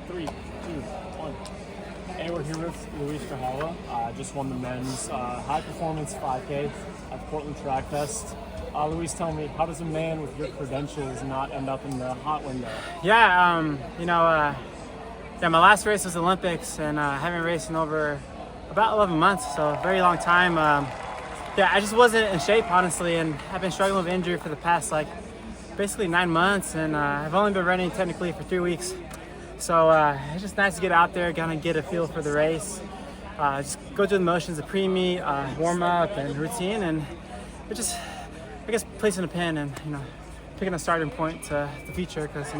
3, 2, 1. And we're here with Luis Grijalva. Just won the men's high performance 5K at the Portland Track Fest. Luis, tell me, how does a man with your credentials not end up in the hot window? Yeah, my last race was Olympics, and I haven't raced in over about 11 months, so a very long time. I just wasn't in shape, honestly, and I've been struggling with injury for the past, basically 9 months, and I've only been running technically for 3 weeks. So it's just nice to get out there, kind of get a feel for the race, just go through the motions of pre-meet, warm-up, and routine, and it just, I guess, placing a pin and, picking a starting point to the future, because,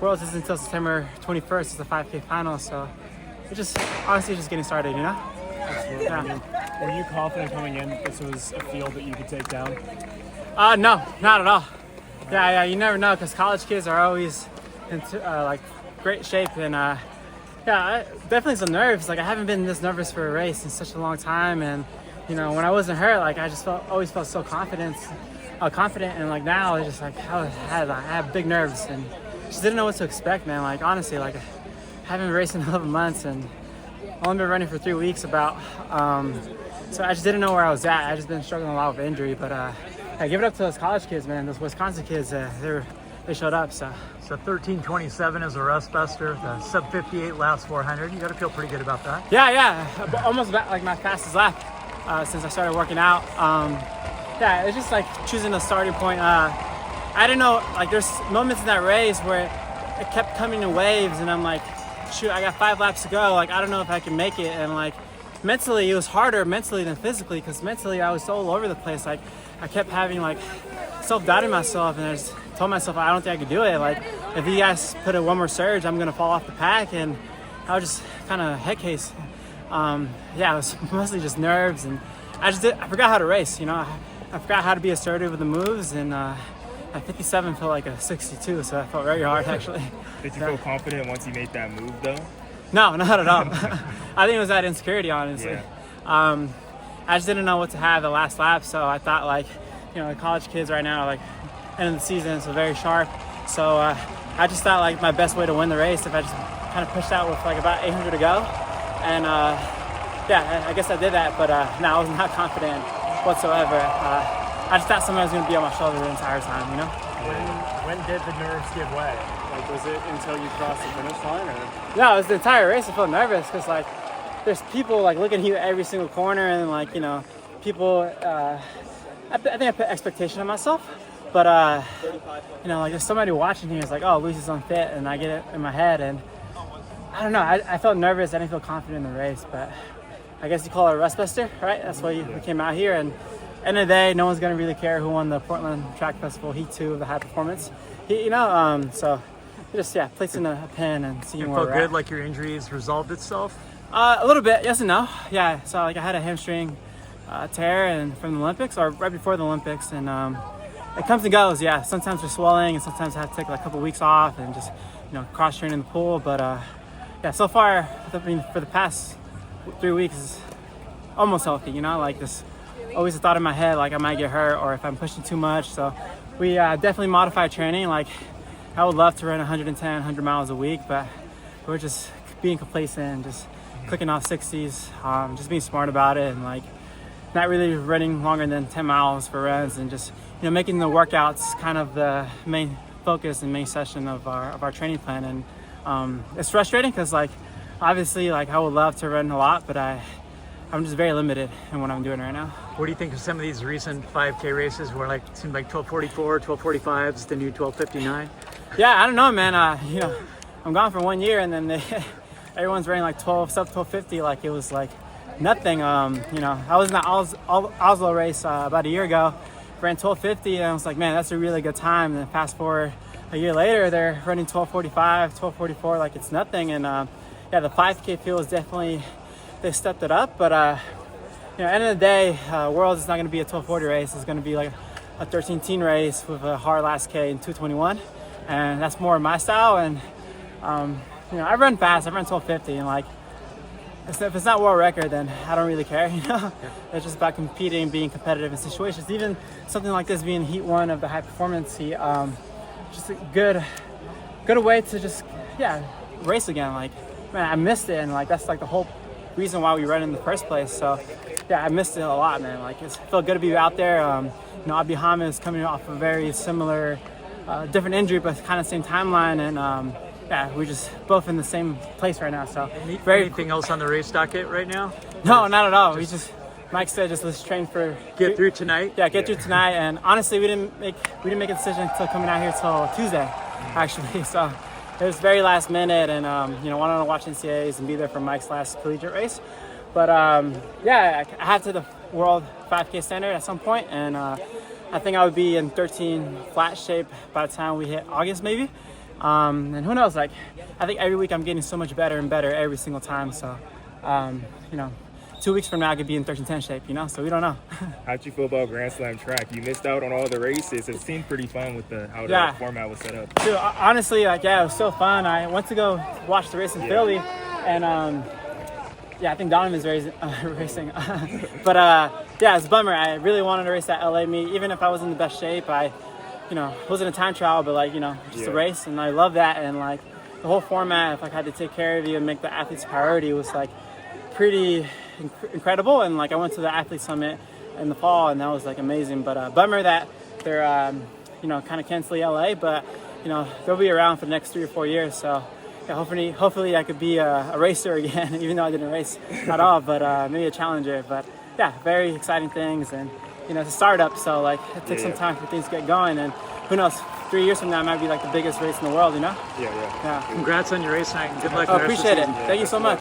Worlds isn't until September 21st, it's the 5K final, so it's just, honestly, just getting started, Absolutely. Yeah. I mean, were you confident coming in that this was a field that you could take down? No, not at all. Yeah, you never know, because college kids are always in great shape, and definitely some nerves. I haven't been this nervous for a race in such a long time, and when I wasn't hurt, I just always felt so confident, and now it's just I had big nerves and just didn't know what to expect, man. Honestly, I haven't raced in 11 months and only been running for 3 weeks about. So I just didn't know where I was at. I just been struggling a lot with injury, but give it up to those college kids, man. Those Wisconsin kids, they showed up. So 13:27 is a rust buster. The sub 58 last 400. You got to feel pretty good about that. Yeah, almost about my fastest lap since I started working out. It's just choosing a starting point. I didn't know, there's moments in that race where it kept coming in waves, and I'm shoot, I got 5 laps to go. I don't know if I can make it, and mentally it was harder mentally than physically, because mentally I was so all over the place. I kept having self-doubting myself, and I just told myself I don't think I could do it. If you guys put in one more surge, I'm gonna fall off the pack, and I was just kind of head case. It was mostly just nerves, and I forgot how to race. I forgot how to be assertive with the moves, and at 57 felt like a 62, so that felt very hard actually. Did you feel confident once you made that move though? No, not at all. I think it was that insecurity, honestly. Yeah. I just didn't know what to have the last lap, so I thought the college kids right now are end of the season, so very sharp. So I just thought my best way to win the race if I just kind of pushed out with about 800 to go, and I guess I did that, but no, I was not confident whatsoever. I just thought somebody was going to be on my shoulder the entire time, When did the nerves give way? Was it until you crossed the finish line, or? No, it was the entire race. I felt nervous because there's people looking at you every single corner, and people. I think I put expectation on myself, but there's somebody watching here. It's oh, Luis is unfit, and I get it in my head, and I don't know. I felt nervous. I didn't feel confident in the race, but I guess you call it a rust buster, right? That's why we came out here, and end of the day, no one's gonna really care who won the Portland Track Festival Heat 2 of the high performance. So just placing a pin and seeing where we're Felt good, at. your injuries resolved itself. A little bit, yes and no. Yeah, so I had a hamstring tear and from the Olympics, or right before the Olympics, and it comes and goes. Yeah, sometimes there's swelling, and sometimes I have to take a couple weeks off and just cross train in the pool. But so far, for the past 3 weeks, is almost healthy. This always a thought in my head I might get hurt or if I'm pushing too much. So we definitely modified training. I would love to run 110, 100 miles a week, but we're just being complacent and just clicking off 60s, just being smart about it, and not really running longer than 10 miles for runs, and just making the workouts kind of the main focus and main session of our training plan. And it's frustrating because obviously I would love to run a lot, but I'm just very limited in what I'm doing right now. What do you think of some of these recent 5K races where it seemed 12:44, 12:45 is the new 12:59? Yeah, I don't know, man. I'm gone for 1 year, and then everyone's running 12, sub 12:50, it was nothing. I was in the Oslo race about a year ago, ran 12:50, and I was man, that's a really good time. And then fast forward a year later, they're running 12:45, 12:44, it's nothing. And the 5K feels definitely, they stepped it up, but end of the day, Worlds is not going to be a 12:40 race. It's going to be a 13-teen race with a hard last K in 2:21, and that's more my style. And I run fast. I run 12:50, and if it's not world record, then I don't really care. It's just about competing, being competitive in situations. Even something like this being Heat 1 of the high performance heat, just a good way to just race again. Like, man, I missed it, and like that's like the whole reason why we run in the first place. So yeah, I missed it a lot, man. Like it felt good to be out there. You know, Abi Hamid is coming off a very similar, different injury, but kind of same timeline, and yeah, we're just both in the same place right now. So Anything else on the race docket right now? No, not at all. Mike said just let's train for Get through tonight. Yeah, get through tonight. And honestly, we didn't make a decision until coming out here till Tuesday, actually. So it was very last minute, and you know, wanted to watch NCAAs and be there for Mike's last collegiate race. But yeah, I had to the World 5K Standard at some point, and I think I would be in 13 flat shape by the time we hit August, maybe. And who knows? Like, I think every week I'm getting so much better and better every single time. So, you know, 2 weeks from now I could be in 13-10 shape. You know, so we don't know. How'd you feel about Grand Slam track? You missed out on all the races. It seemed pretty fun with how the format was set up. Dude, honestly, like, yeah, it was so fun. I went to go watch the race in Philly, and yeah, I think Donovan's racing. But yeah, it's a bummer. I really wanted to race that LA meet, even if I wasn't in the best shape. You know, it wasn't a time trial, but like, you know, just a race, and I love that. And like the whole format, if I had to take care of you and make the athletes priority, was like pretty incredible. And like I went to the athlete summit in the fall, and that was like amazing. But bummer that they're you know, kind of canceling LA, but you know, they'll be around for the next 3 or 4 years. So yeah, hopefully I could be a racer again, even though I didn't race at all, but maybe a challenger. But yeah, very exciting things, and you know, it's a startup, so like it takes some time for things to get going, and who knows, 3 years from now it might be like the biggest race in the world, you know? Yeah. Yeah. Congrats on your race night, and good luck. I appreciate it. Thank you so much.